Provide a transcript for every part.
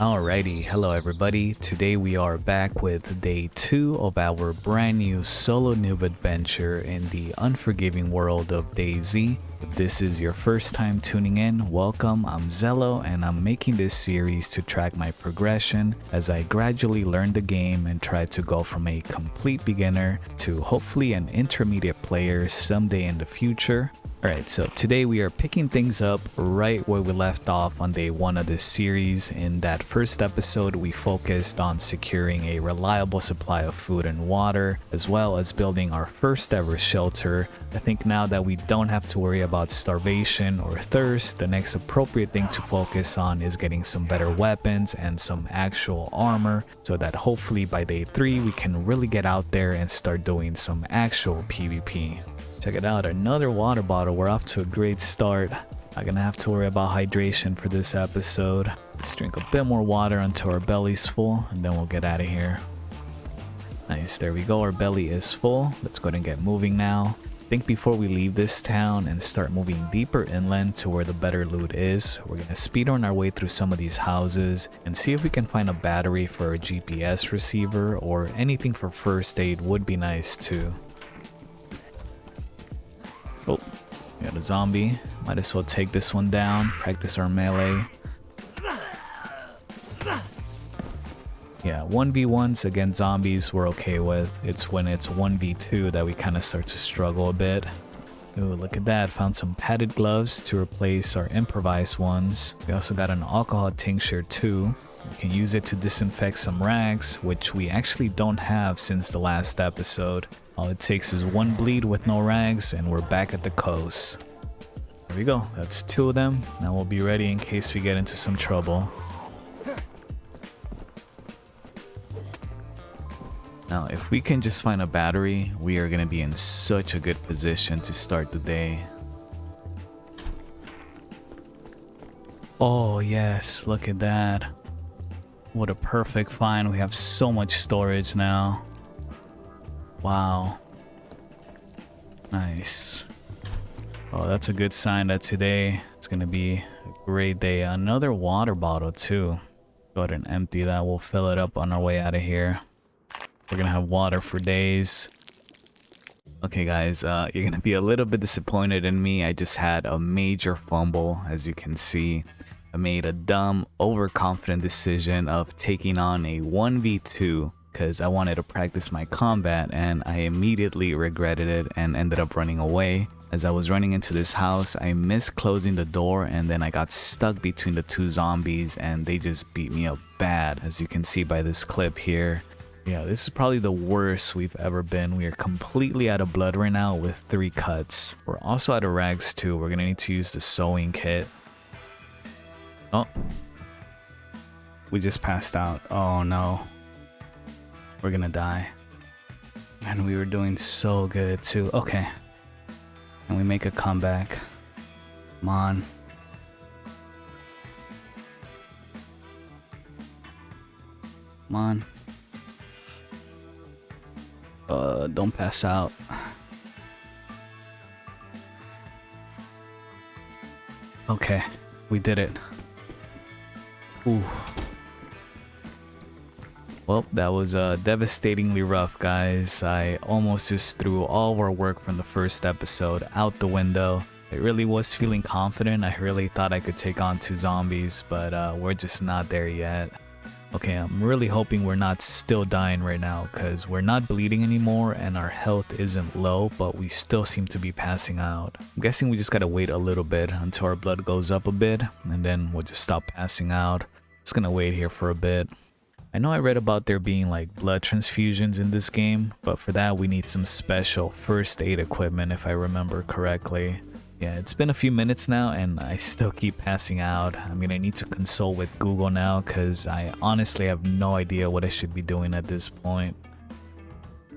Alrighty, hello everybody. Today we are back with day 2 of our brand new solo noob adventure in the unforgiving world of DayZ. If this is your first time tuning in, welcome. I'm Zello and I'm making this series to track my progression as I gradually learn the game and try to go from a complete beginner to hopefully an intermediate player someday in the future. Alright, so today we are picking things up right where we left off on day 1 of this series. In that first episode, we focused on securing a reliable supply of food and water, as well as building our first ever shelter. I think now that we don't have to worry about starvation or thirst, the next appropriate thing to focus on is getting some better weapons and some actual armor, so that hopefully by day 3 we can really get out there and start doing some actual PvP. Check it out, another water bottle. We're off to a great start. Not gonna have to worry about hydration for this episode. Let's drink a bit more water until our belly's full, and then we'll get out of here. Nice, there we go, our belly is full. Let's go ahead and get moving now. I think before we leave this town and start moving deeper inland to where the better loot is, we're gonna speedrun our way through some of these houses and see if we can find a battery for a GPS receiver, or anything for first aid would be nice too. Oh, we got a zombie. Might as well take this one down, practice our melee. Yeah, 1v1s against zombies we're okay with. It's when it's 1v2 that we kind of start to struggle a bit. Ooh, look at that. Found some padded gloves to replace our improvised ones. We also got an alcohol tincture too. We can use it to disinfect some rags, which we actually don't have since the last episode. All it takes is one bleed with no rags and we're back at the coast. There we go, that's 2 of them. Now we'll be ready in case we get into some trouble. Now if we can just find a battery, we are going to be in such a good position to start the day. Oh yes, look at that. What a perfect find. We have so much storage now. Wow. Nice. Oh, that's a good sign that today it's gonna be a great day. Another water bottle too. Go ahead and empty that. We'll fill it up on our way out of here. We're gonna have water for days. Okay guys, you're gonna be a little bit disappointed in me. I just had a major fumble, as you can see. I made a dumb, overconfident decision of taking on a 1v2 because I wanted to practice my combat, and I immediately regretted it and ended up running away. As I was running into this house, I missed closing the door and then I got stuck between the 2 zombies and they just beat me up bad, as you can see by this clip here. Yeah, this is probably the worst we've ever been. We are completely out of blood right now with 3 cuts. We're also out of rags too. We're gonna need to use the sewing kit. Oh, we just passed out. Oh no, we're gonna die. And we were doing so good too. Okay, and we make a comeback. Come on. Come on. Don't pass out. Okay, we did it. Ooh. Well, that was devastatingly rough, guys. I almost just threw all of our work from the first episode out the window. I really was feeling confident. I really thought I could take on 2 zombies, but we're just not there yet. Okay, I'm really hoping we're not still dying right now, because we're not bleeding anymore and our health isn't low, but we still seem to be passing out. I'm guessing we just gotta wait a little bit until our blood goes up a bit, and then we'll just stop passing out. Just gonna wait here for a bit. I know I read about there being like blood transfusions in this game, but for that we need some special first aid equipment if I remember correctly. Yeah, it's been a few minutes now and I still keep passing out. I'm gonna need to consult with Google now because I honestly have no idea what I should be doing at this point.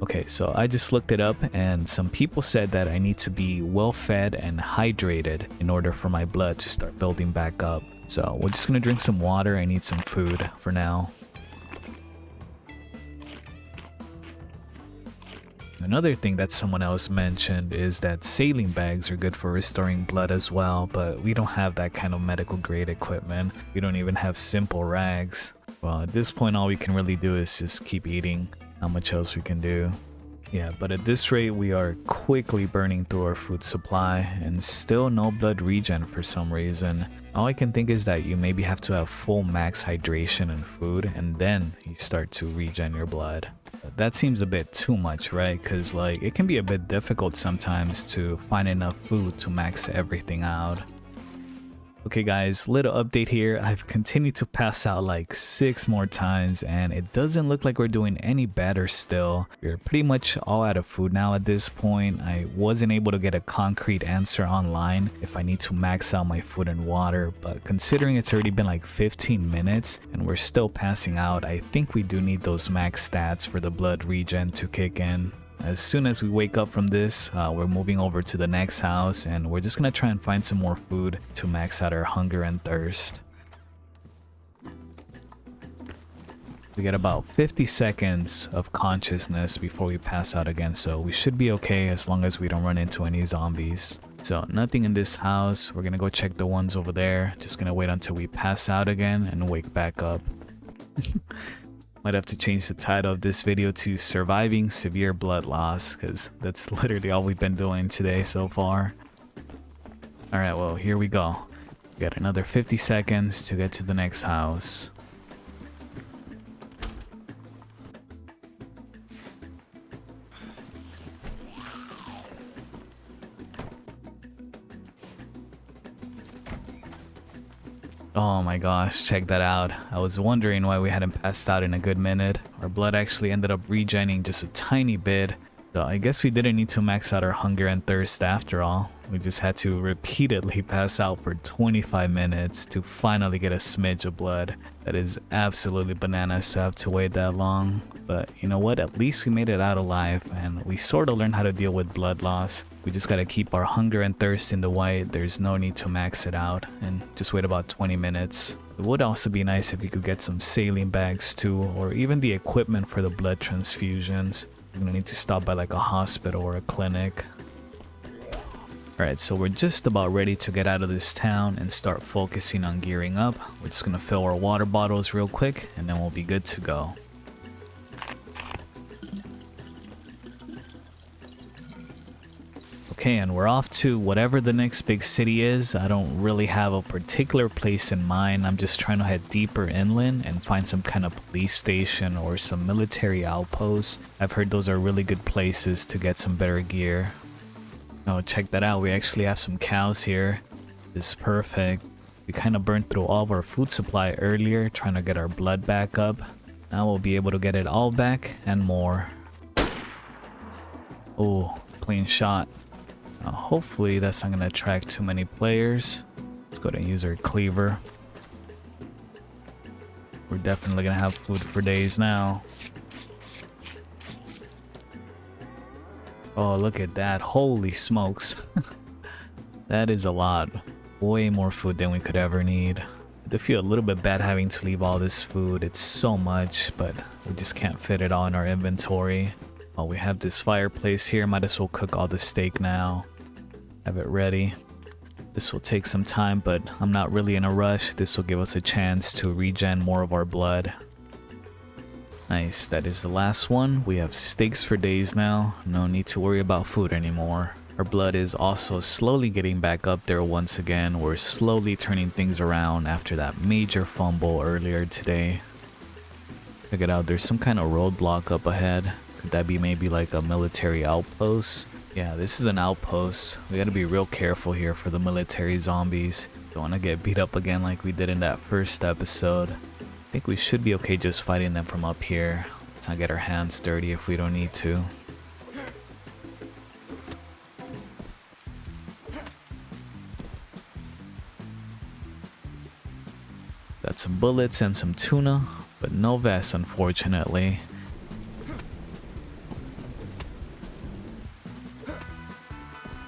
Okay, so I just looked it up and some people said that I need to be well fed and hydrated in order for my blood to start building back up. So we're just gonna drink some water. I need some food for now. Another thing that someone else mentioned is that saline bags are good for restoring blood as well, but we don't have that kind of medical grade equipment. We don't even have simple rags. Well, at this point all we can really do is just keep eating. Not much else we can do. Yeah, but at this rate we are quickly burning through our food supply and still no blood regen for some reason. All I can think is that you maybe have to have full max hydration and food and then you start to regen your blood. That seems a bit too much, right? Because like it can be a bit difficult sometimes to find enough food to max everything out. Okay guys, little update here. I've continued to pass out like 6 more times and it doesn't look like we're doing any better still. We're pretty much all out of food now at this point. I wasn't able to get a concrete answer online if I need to max out my food and water, but considering it's already been like 15 minutes and we're still passing out, I think we do need those max stats for the blood regen to kick in. As soon as we wake up from this, we're moving over to the next house and we're just gonna try and find some more food to max out our hunger and thirst. We get about 50 seconds of consciousness before we pass out again, so we should be okay as long as we don't run into any zombies. So nothing in this house. We're gonna go check the ones over there. Just gonna wait until we pass out again and wake back up. Might have to change the title of this video to Surviving Severe Blood Loss, because that's literally all we've been doing today so far. Alright, well, here we go. We got another 50 seconds to get to the next house. Oh my gosh, check that out. I was wondering why we hadn't passed out in a good minute. Our blood actually ended up regening just a tiny bit. So I guess we didn't need to max out our hunger and thirst after all. We just had to repeatedly pass out for 25 minutes to finally get a smidge of blood. That is absolutely bananas to have to wait that long. But you know what? At least we made it out alive and we sort of learned how to deal with blood loss. We just gotta keep our hunger and thirst in the white. There's no need to max it out and just wait about 20 minutes. It would also be nice if you could get some saline bags too, or even the equipment for the blood transfusions. I'm gonna need to stop by like a hospital or a clinic. Alright, so we're just about ready to get out of this town and start focusing on gearing up. We're just gonna fill our water bottles real quick and then we'll be good to go. Okay, and we're off to whatever the next big city is. I don't really have a particular place in mind. I'm just trying to head deeper inland and find some kind of police station or some military outposts. I've heard those are really good places to get some better gear. Oh, check that out. We actually have some cows here. This is perfect. We kind of burned through all of our food supply earlier, trying to get our blood back up. Now we'll be able to get it all back and more. Oh, clean shot. Hopefully that's not going to attract too many players. Let's go ahead and use our cleaver. We're definitely going to have food for days now. Oh, look at that. Holy smokes. That is a lot. Way more food than we could ever need. I do feel a little bit bad having to leave all this food. It's so much, but we just can't fit it all in our inventory. Oh, we have this fireplace here. Might as well cook all the steak now. Have it ready. This will take some time, but I'm not really in a rush. This will give us a chance to regen more of our blood. Nice, that is the last one. We have steaks for days now. No need to worry about food anymore. Our blood is also slowly getting back up there once again. We're slowly turning things around after that major fumble earlier today. Check it out, there's some kind of roadblock up ahead. Could that be maybe like a military outpost? Yeah, this is an outpost. We gotta be real careful here for the military zombies. Don't wanna get beat up again like we did in that first episode. I think we should be okay just fighting them from up here. Let's not get our hands dirty if we don't need to. Got some bullets and some tuna, but no vests unfortunately.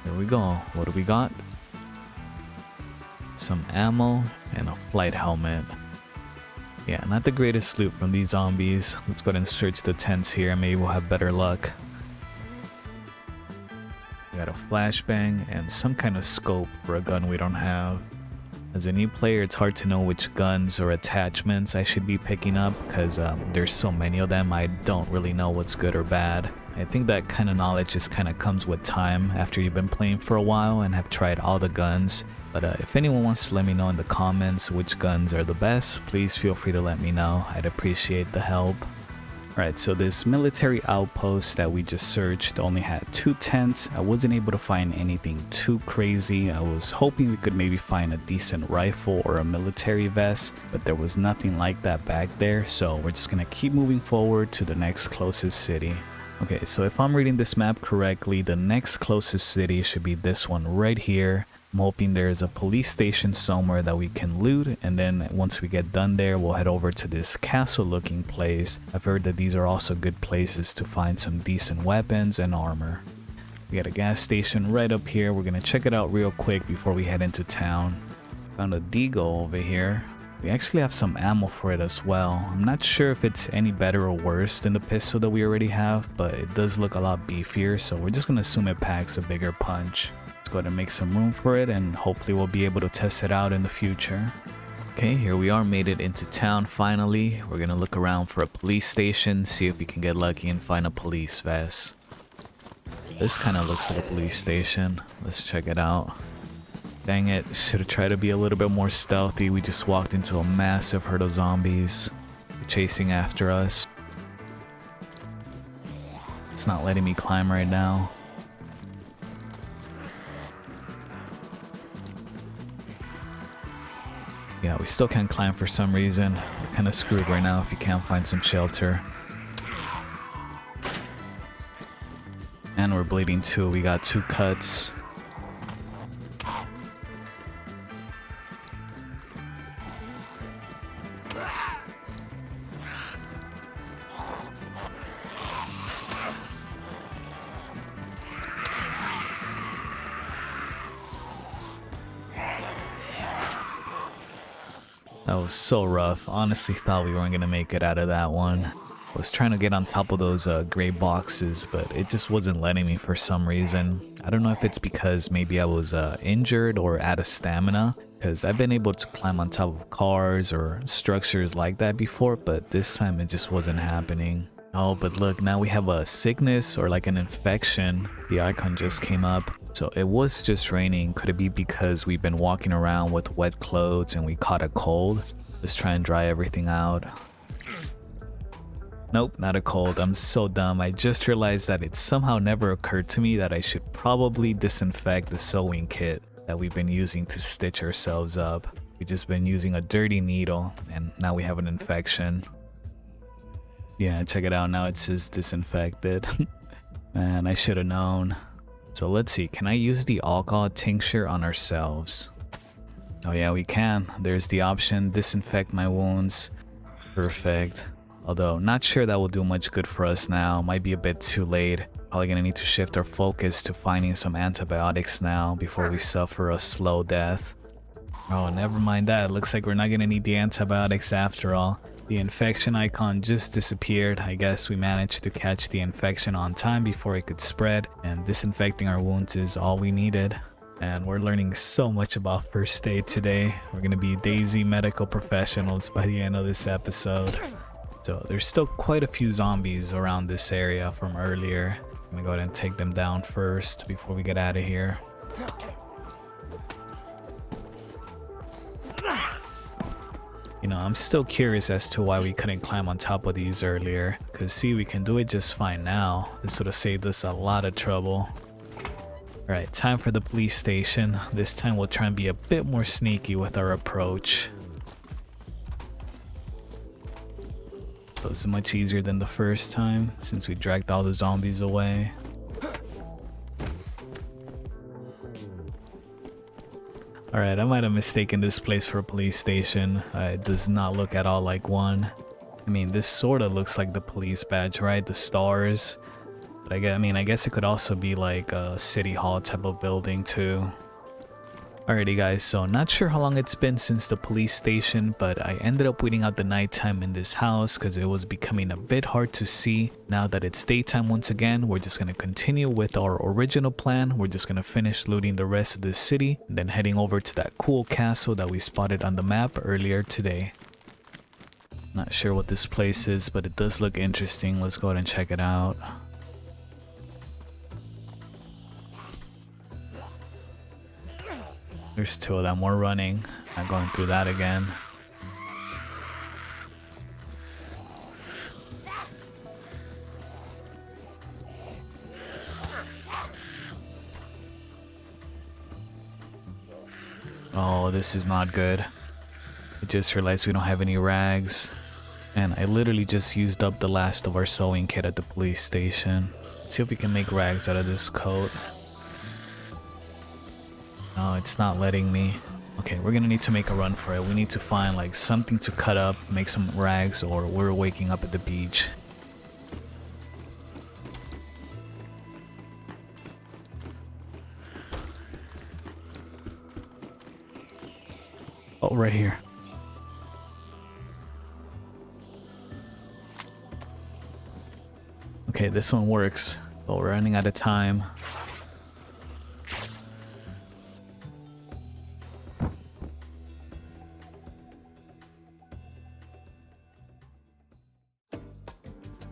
Here we go. What do we got? Some ammo and a flight helmet. Yeah, not the greatest loot from these zombies. Let's go ahead and search the tents here. Maybe we'll have better luck. got a flashbang and some kind of scope for a gun we don't have. As a new player, it's hard to know which guns or attachments I should be picking up because there's so many of them. I don't really know what's good or bad. I think that kind of knowledge just kind of comes with time after you've been playing for a while and have tried all the guns. But if anyone wants to let me know in the comments which guns are the best, please feel free to let me know. I'd appreciate the help. Alright, so this military outpost that we just searched only had 2 tents. I wasn't able to find anything too crazy. I was hoping we could maybe find a decent rifle or a military vest, but there was nothing like that back there, so we're just gonna keep moving forward to the next closest city. Okay, so if I'm reading this map correctly, the next closest city should be this one right here. I'm hoping there's a police station somewhere that we can loot, and then once we get done there, we'll head over to this castle looking place. I've heard that these are also good places to find some decent weapons and armor. We got a gas station right up here. We're gonna check it out real quick before we head into town. Found a deagle over here. We actually have some ammo for it as well. I'm not sure if it's any better or worse than the pistol that we already have, but it does look a lot beefier, so we're just gonna assume it packs a bigger punch. Let's go ahead and make some room for it, and hopefully we'll be able to test it out in the future. Okay, here we are, made it into town finally. We're gonna look around for a police station, see if we can get lucky and find a police vest. This kind of looks like a police station. Let's check it out. Dang it, should have tried to be a little bit more stealthy. We just walked into a massive herd of zombies. They're chasing after us. It's not letting me climb right now. Yeah, we still can't climb for some reason. We're kind of screwed right now if you can't find some shelter. And we're bleeding too. We got 2 cuts. That was so rough. Honestly thought we weren't gonna make it out of that one. I was trying to get on top of those gray boxes, but it just wasn't letting me for some reason. I don't know if it's because maybe I was injured or out of stamina, because I've been able to climb on top of cars or structures like that before, but this time it just wasn't happening. Oh, but look, now we have a sickness or like an infection. The icon just came up. So it was just raining. Could it be because we've been walking around with wet clothes and we caught a cold? Let's try and dry everything out. Nope, not a cold. I'm so dumb. I just realized that it somehow never occurred to me that I should probably disinfect the sewing kit that we've been using to stitch ourselves up. We've just been using a dirty needle and now we have an infection. Yeah, check it out. Now it says disinfected. Man, I should have known. So let's see, can I use the alcohol tincture on ourselves? Oh yeah, we can. There's the option, disinfect my wounds. Perfect. Although, not sure that will do much good for us now. Might be a bit too late. Probably gonna need to shift our focus to finding some antibiotics now before we suffer a slow death. Oh, never mind that. Looks like we're not gonna need the antibiotics after all. The infection icon just disappeared. I guess we managed to catch the infection on time before it could spread, and disinfecting our wounds is all we needed. And we're learning so much about first aid today. We're gonna be DayZ medical professionals by the end of this episode. So there's still quite a few zombies around this area from earlier. I'm gonna go ahead and take them down first before we get out of here. You know, I'm still curious as to why we couldn't climb on top of these earlier. Cause see, we can do it just fine now. This would have saved us a lot of trouble. Alright, time for the police station. This time we'll try and be a bit more sneaky with our approach. It was much easier than the first time since we dragged all the zombies away. Alright, I might have mistaken this place for a police station. It does not look at all like one. I mean, this sorta looks like the police badge, right? The stars. But I guess it could also be like a city hall type of building too. Alrighty guys, so not sure how long it's been since the police station, but I ended up waiting out the nighttime in this house because it was becoming a bit hard to see. Now that it's daytime once again, we're just going to continue with our original plan. We're just going to finish looting the rest of the city and then heading over to that cool castle that we spotted on the map earlier today. Not sure what this place is, but it does look interesting. Let's go ahead and check it out. There's two of them. We're running. Not going through that again. Oh, this is not good. I just realized we don't have any rags. And I literally just used up the last of our sewing kit at the police station. Let's see if we can make rags out of this coat. No, it's not letting me. Okay, we're gonna need to make a run for it. We need to find like something to cut up, make some rags, or we're waking up at the beach. Oh, right here. Okay, this one works, but we're running out of time.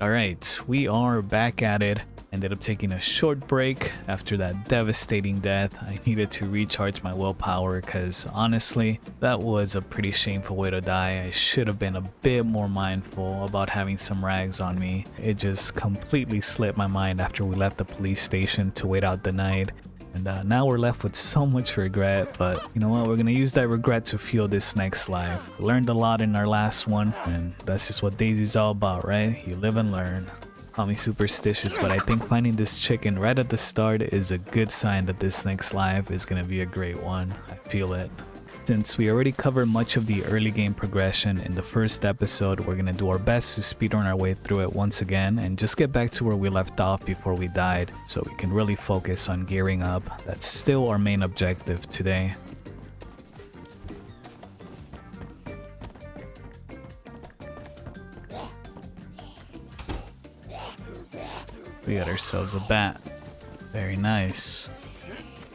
Alright, we are back at it. Ended up taking a short break after that devastating death. I needed to recharge my willpower because honestly, that was a pretty shameful way to die. I should have been a bit more mindful about having some rags on me. It just completely slipped my mind after we left the police station to wait out the night. And now we're left with so much regret, but you know what, we're gonna use that regret to fuel this next life. We learned a lot in our last one, and that's just what DayZ's all about, right? You live and learn. Call me superstitious, but I think finding this chicken right at the start is a good sign that this next live is gonna be a great one. I feel it. Since we already covered much of the early game progression in the first episode, we're gonna do our best to speedrun our way through it once again and just get back to where we left off before we died so we can really focus on gearing up. That's still our main objective today. We got ourselves a bat. Very nice.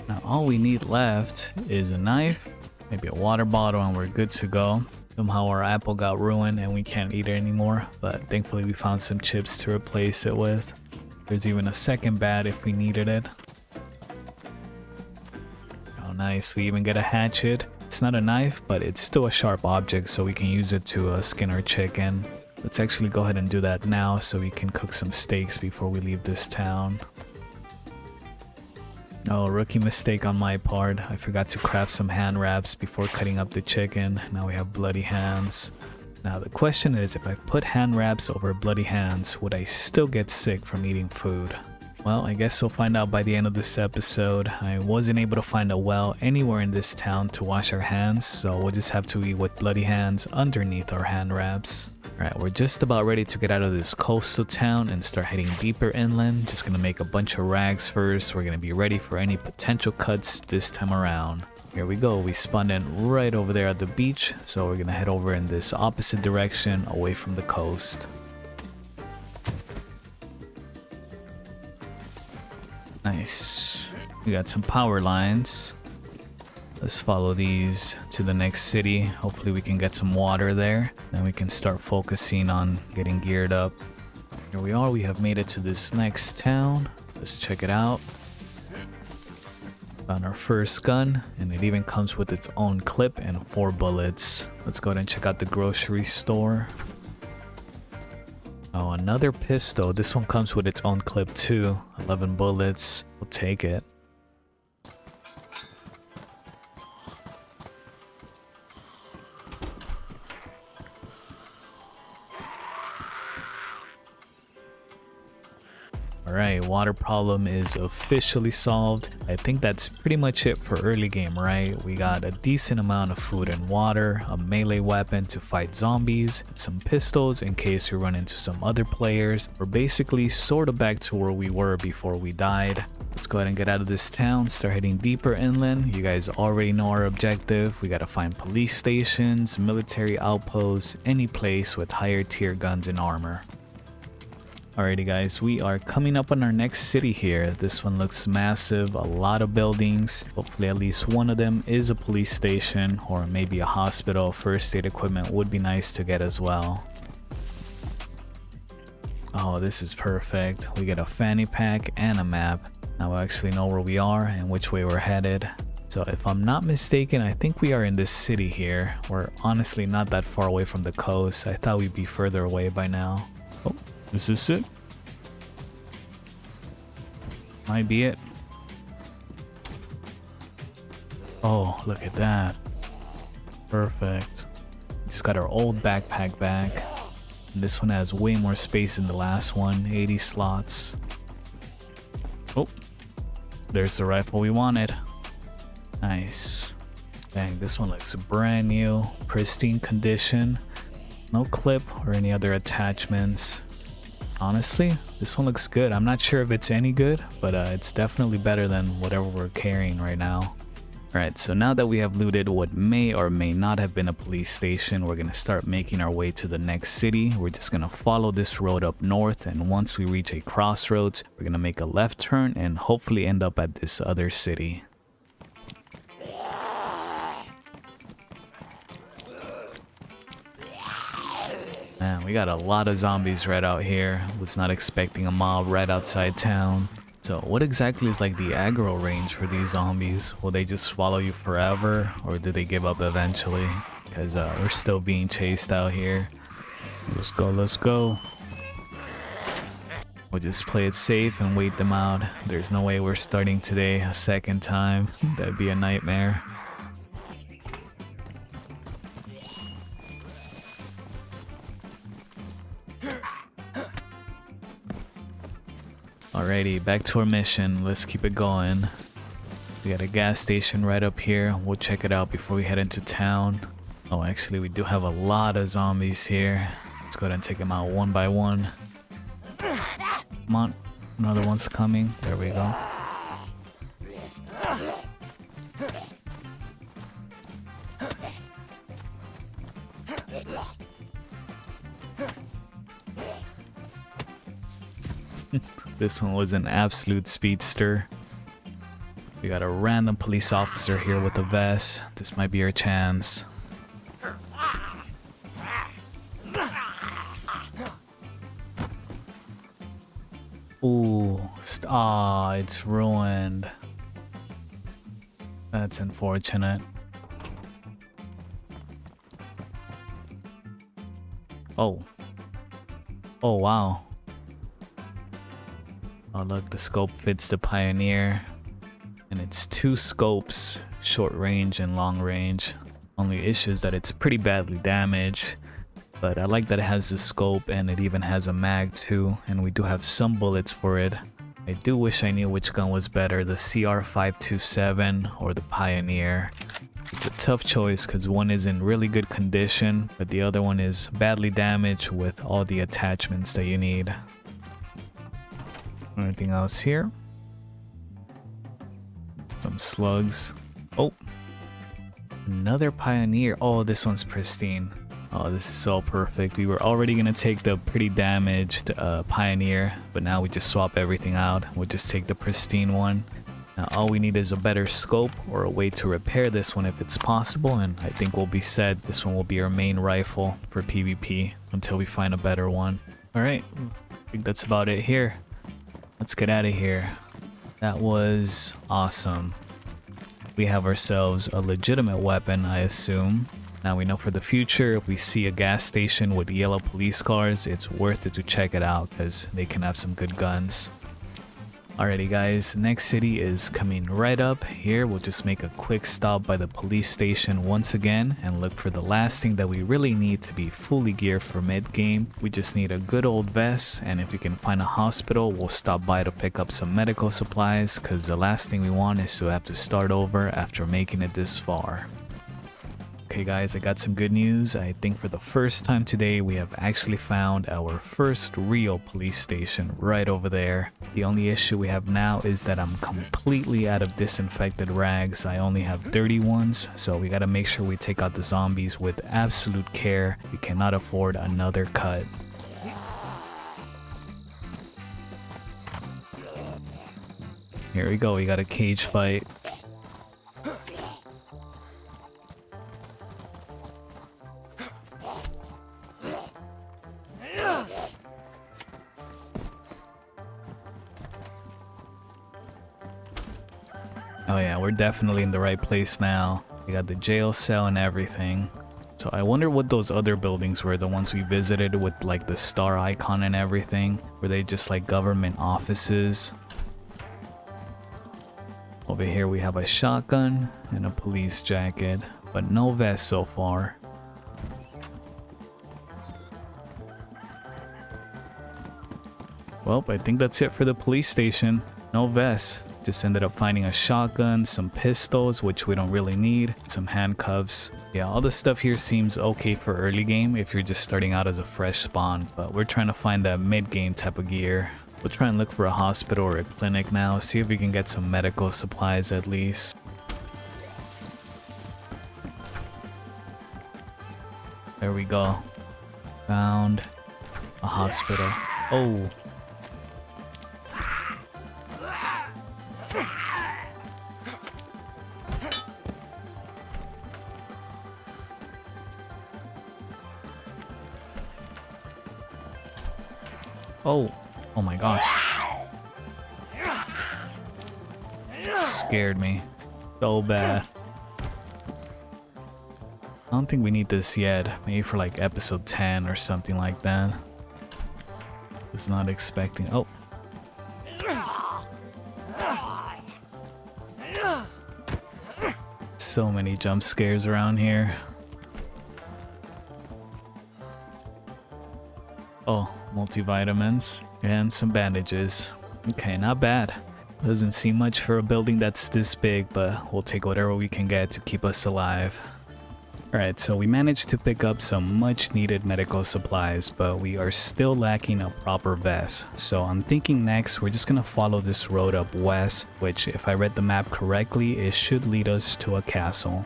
Now all we need left is a knife, maybe a water bottle, and we're good to go. Somehow our apple got ruined and we can't eat it anymore, but thankfully we found some chips to replace it with. There's even a second bat if we needed it. Oh nice, we even get a hatchet. It's not a knife, but it's still a sharp object, so we can use it to skin our chicken. Let's actually go ahead and do that now so we can cook some steaks before we leave this town. Oh, rookie mistake on my part. I forgot to craft some hand wraps before cutting up the chicken. Now we have bloody hands. Now the question is, if I put hand wraps over bloody hands, would I still get sick from eating food? Well, I guess we'll find out by the end of this episode. I wasn't able to find a well anywhere in this town to wash our hands, so we'll just have to eat with bloody hands underneath our hand wraps. Alright, we're just about ready to get out of this coastal town and start heading deeper inland. Just gonna make a bunch of rags first. We're gonna be ready for any potential cuts this time around. Here we go, we spawned in right over there at the beach, so we're gonna head over in this opposite direction away from the coast. Nice. We got some power lines. Let's follow these to the next city. Hopefully we can get some water there. Then we can start focusing on getting geared up. Here we are. We have made it to this next town. Let's check it out. Found our first gun, and it even comes with its own clip and 4 bullets. Let's go ahead and check out the grocery store. Oh, another pistol. This one comes with its own clip too. 11 bullets. We'll take it. Alright, water problem is officially solved. I think that's pretty much it for early game, right? We got a decent amount of food and water, a melee weapon to fight zombies, some pistols in case we run into some other players. We're basically sort of back to where we were before we died. Let's go ahead and get out of this town, start heading deeper inland. You guys already know our objective. We gotta find police stations, military outposts, any place with higher tier guns and armor. Alrighty guys, we are coming up on our next city here. This one looks massive, a lot of buildings. Hopefully at least one of them is a police station or maybe a hospital. First aid equipment would be nice to get as well. Oh, this is perfect. We get a fanny pack and a map. Now we actually know where we are and which way we're headed. So if I'm not mistaken, I think we are in this city here. We're honestly not that far away from the coast. I thought we'd be further away by now. Oh, is this it? Might be it. Oh, look at that. Perfect. Just got our old backpack back. And this one has way more space than the last one. 80 slots. Oh, there's the rifle we wanted. Nice. Dang, this one looks brand new. Pristine condition. No clip or any other attachments. Honestly, this one looks good. I'm not sure if it's any good, but it's definitely better than whatever we're carrying right now. Alright, so now that we have looted what may or may not have been a police station, we're gonna start making our way to the next city. We're just gonna follow this road up north, and once we reach a crossroads, we're gonna make a left turn and hopefully end up at this other city. Man, we got a lot of zombies right out here. Was not expecting a mob right outside town. So what exactly is like the aggro range for these zombies? Will they just follow you forever, or do they give up eventually? Because we're still being chased out here. Let's go, let's go. We'll just play it safe and wait them out. There's no way we're starting today a second time. That'd be a nightmare. Alrighty, back to our mission. Let's keep it going. We got a gas station right up here. We'll check it out before we head into town. Oh, actually, we do have a lot of zombies here. Let's go ahead and take them out one by one. Come on, another one's coming. There we go. This one was an absolute speedster. We got a random police officer here with a vest. This might be our chance. Ooh, it's ruined. That's unfortunate. Oh. Oh, wow. Oh look, the scope fits the Pioneer, and it's 2 scopes, short range and long range. Only issue is that it's pretty badly damaged, but I like that it has the scope and it even has a mag too, and we do have some bullets for it. I do wish I knew which gun was better, the CR527 or the Pioneer. It's a tough choice because one is in really good condition, but the other one is badly damaged with all the attachments that you need. Anything else here? Some slugs. Oh, another Pioneer. Oh, this one's pristine. Oh, this is so perfect. We were already gonna take the pretty damaged Pioneer, but now we just swap everything out. We'll just take the pristine one. Now all we need is a better scope or a way to repair this one if it's possible, and I think we'll be set. This one will be our main rifle for PvP until we find a better one. Alright, I think that's about it here. Let's get out of here. That was awesome. We have ourselves a legitimate weapon, I assume. Now we know for the future, if we see a gas station with yellow police cars, it's worth it to check it out because they can have some good guns. Alrighty guys, next city is coming right up. Here we'll just make a quick stop by the police station once again and look for the last thing that we really need to be fully geared for mid-game. We just need a good old vest, and if we can find a hospital, we'll stop by to pick up some medical supplies, because the last thing we want is to have to start over after making it this far. Okay guys, I got some good news. I think for the first time today, we have actually found our first real police station right over there. The only issue we have now is that I'm completely out of disinfected rags. I only have dirty ones, so we gotta make sure we take out the zombies with absolute care. We cannot afford another cut. Here we go, we got a cage fight. Oh yeah, we're definitely in the right place now. We got the jail cell and everything. So I wonder what those other buildings were, the ones we visited with like the star icon and everything. Were they just like government offices? Over here we have a shotgun and a police jacket, but no vest so far. Well, I think that's it for the police station. No vest. Just ended up finding a shotgun, some pistols, which we don't really need, some handcuffs. Yeah, all the stuff here seems okay for early game if you're just starting out as a fresh spawn, but we're trying to find that mid-game type of gear. We'll try and look for a hospital or a clinic now, see if we can get some medical supplies at least. There we go. Found a hospital. Oh. Oh my gosh. Scared me so bad. I don't think we need this yet. Maybe for like episode 10 or something like that. Was not expecting. Oh. So many jump scares around here. Oh, multivitamins and some bandages. Okay, not bad. Doesn't seem much for a building that's this big, but we'll take whatever we can get to keep us alive. Alright, so we managed to pick up some much needed medical supplies, but we are still lacking a proper vest. So I'm thinking next we're just gonna follow this road up west, which if I read the map correctly, it should lead us to a castle.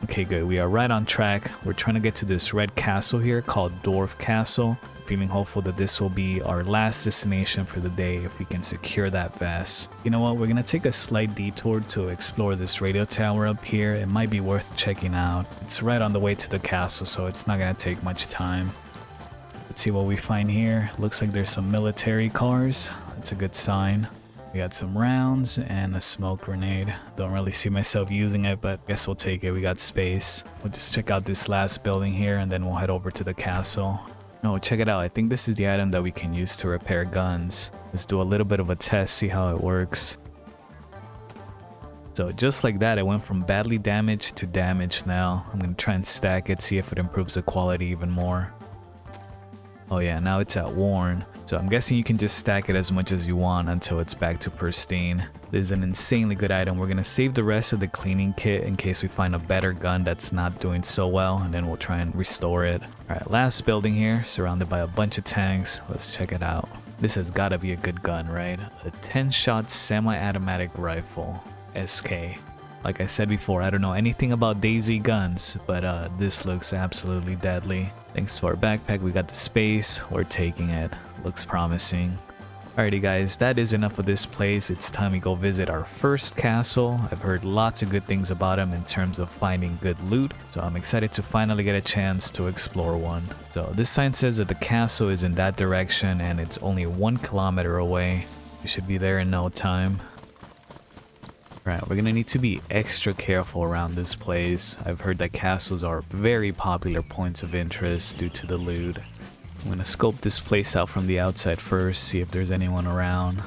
Okay, good. We are right on track. We're trying to get to this red castle here called Dwarf Castle. Feeling hopeful that this will be our last destination for the day if we can secure that vest. You know what? We're gonna take a slight detour to explore this radio tower up here. It might be worth checking out. It's right on the way to the castle, so it's not gonna take much time. Let's see what we find here. Looks like there's some military cars. That's a good sign. We got some rounds and a smoke grenade. Don't really see myself using it, but guess we'll take it. We got space. We'll just check out this last building here and then we'll head over to the castle. Oh, check it out. I think this is the item that we can use to repair guns. Let's do a little bit of a test, see how it works. So just like that, it went from badly damaged to damaged now. I'm gonna try and stack it, see if it improves the quality even more. Oh yeah, now it's at worn. So I'm guessing you can just stack it as much as you want until it's back to pristine. This is an insanely good item. We're gonna save the rest of the cleaning kit in case we find a better gun that's not doing so well, and then we'll try and restore it. Alright, last building here, surrounded by a bunch of tanks. Let's check it out. This has gotta be a good gun, right? A 10-shot semi-automatic rifle, SK. Like I said before, I don't know anything about DayZ guns, but this looks absolutely deadly. Thanks to our backpack, we got the space. We're taking it. Looks promising. Alrighty guys, that is enough of this place. It's time we go visit our first castle. I've heard lots of good things about them in terms of finding good loot, so I'm excited to finally get a chance to explore one. So this sign says that the castle is in that direction and it's only 1 kilometer away. We should be there in no time. Right, we're gonna need to be extra careful around this place. I've heard that castles are very popular points of interest due to the loot. I'm gonna scope this place out from the outside first, see if there's anyone around.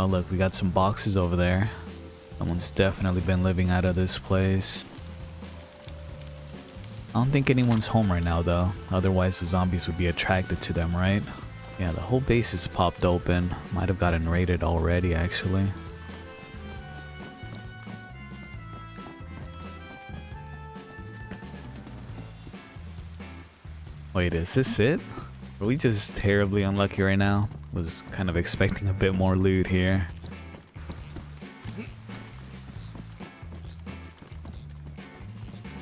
Oh look, we got some boxes over there. Someone's definitely been living out of this place. I don't think anyone's home right now though, otherwise the zombies would be attracted to them, right? Yeah, the whole base is popped open. Might have gotten raided already actually. Wait, is this it? Are we just terribly unlucky right now? Was kind of expecting a bit more loot here.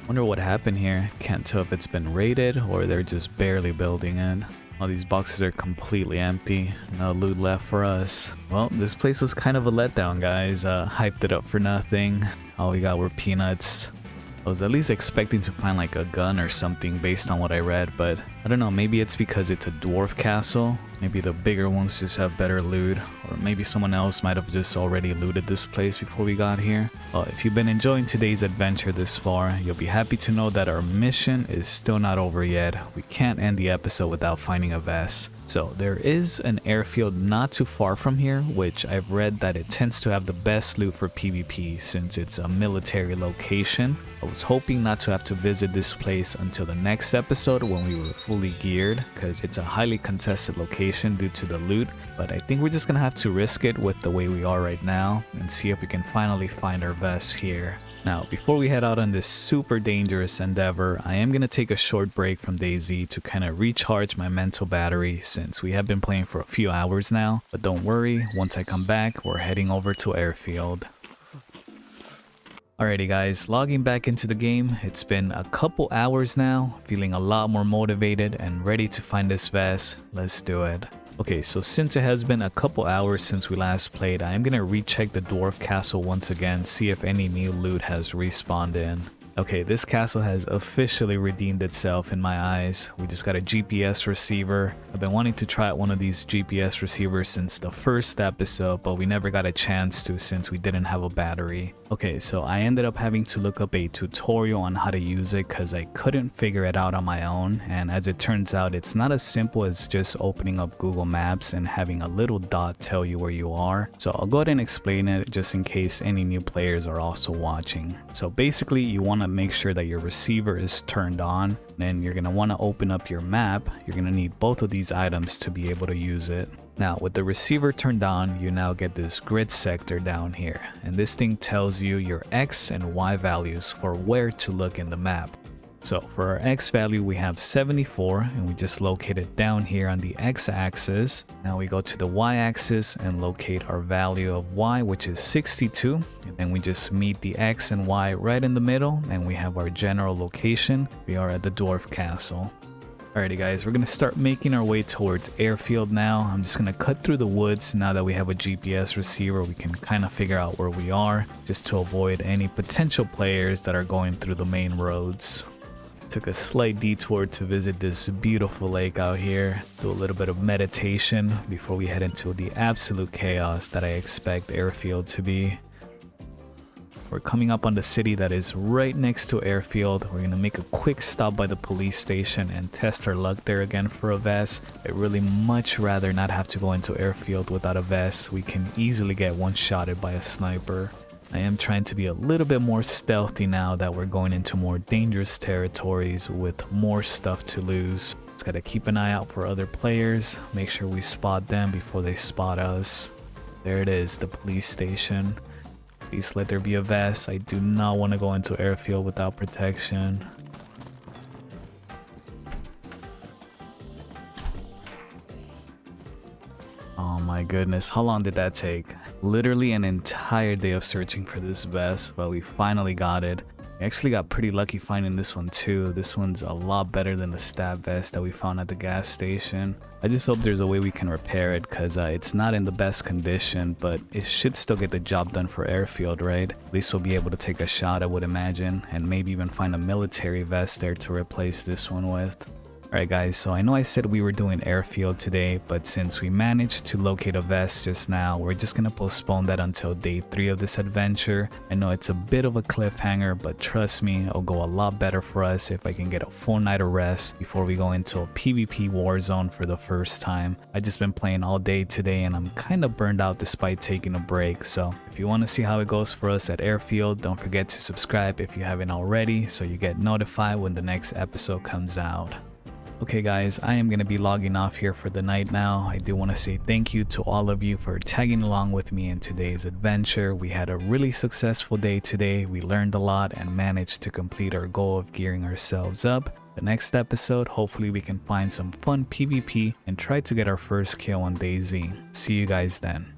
Wonder what happened here. Can't tell if it's been raided or they're just barely building in. All these boxes are completely empty. No loot left for us. Well, this place was kind of a letdown, guys. Hyped it up for nothing. All we got were peanuts. I was at least expecting to find like a gun or something based on what I read, but I don't know, maybe it's because it's a dwarf castle. Maybe the bigger ones just have better loot, or maybe someone else might have just already looted this place before we got here. Well, if you've been enjoying today's adventure this far, you'll be happy to know that our mission is still not over yet. We can't end the episode without finding a vest. So there is an airfield not too far from here, which I've read that it tends to have the best loot for PvP since it's a military location. I was hoping not to have to visit this place until the next episode when we were fully geared, because it's a highly contested location due to the loot, but I think we're just gonna have to risk it with the way we are right now and see if we can finally find our vests here. Now, before we head out on this super dangerous endeavor, I am going to take a short break from DayZ to kind of recharge my mental battery since we have been playing for a few hours now. But don't worry, once I come back, we're heading over to airfield. Alrighty guys, logging back into the game. It's been a couple hours now, feeling a lot more motivated and ready to find this vest. Let's do it. Okay, so since it has been a couple hours since we last played, I am gonna recheck the dwarf castle once again, see if any new loot has respawned in. Okay, this castle has officially redeemed itself in my eyes. We just got a GPS receiver. I've been wanting to try out one of these GPS receivers since the first episode, but we never got a chance to since we didn't have a battery. Okay, so I ended up having to look up a tutorial on how to use it because I couldn't figure it out on my own, and as it turns out, it's not as simple as just opening up Google Maps and having a little dot tell you where you are. So I'll go ahead and explain it just in case any new players are also watching. So basically, you want to make sure that your receiver is turned on, then you're going to want to open up your map. You're going to need both of these items to be able to use it. Now, with the receiver turned on, you now get this grid sector down here, and this thing tells you your X and Y values for where to look in the map. So for our X value, we have 74, and we just locate it down here on the X axis. Now we go to the Y axis and locate our value of Y, which is 62, and then we just meet the X and Y right in the middle, and we have our general location. We are at the dwarf castle. Alrighty guys, we're gonna start making our way towards airfield now. I'm just gonna cut through the woods now that we have a GPS receiver. We can kind of figure out where we are just to avoid any potential players that are going through the main roads. Took a slight detour to visit this beautiful lake out here, do a little bit of meditation before we head into the absolute chaos that I expect airfield to be. We're coming up on the city that is right next to airfield. We're gonna make a quick stop by the police station and test our luck there again for a vest. I'd really much rather not have to go into airfield without a vest. We can easily get one-shotted by a sniper. I am trying to be a little bit more stealthy now that we're going into more dangerous territories with more stuff to lose. Just gotta keep an eye out for other players, make sure we spot them before they spot us. There it is, the police station. Please let there be a vest. I do not want to go into airfield without protection. Oh my goodness, how long did that take? Literally an entire day of searching for this vest, but we finally got it. I actually got pretty lucky finding this one too. This one's a lot better than the stab vest that we found at the gas station. I just hope there's a way we can repair it because it's not in the best condition, but it should still get the job done for airfield, right? At least we'll be able to take a shot, I would imagine, and maybe even find a military vest there to replace this one with. Alright guys, so I know I said we were doing airfield today, but since we managed to locate a vest just now, we're just gonna postpone that until day 3 of this adventure. I know it's a bit of a cliffhanger, but trust me, it'll go a lot better for us if I can get a full night of rest before we go into a PvP war zone for the first time. I just been playing all day today and I'm kind of burned out despite taking a break, so if you want to see how it goes for us at airfield, don't forget to subscribe if you haven't already so you get notified when the next episode comes out. Okay guys, I am going to be logging off here for the night now. I do want to say thank you to all of you for tagging along with me in today's adventure. We had a really successful day today. We learned a lot and managed to complete our goal of gearing ourselves up. The next episode, hopefully we can find some fun PvP and try to get our first kill on DayZ. See you guys then.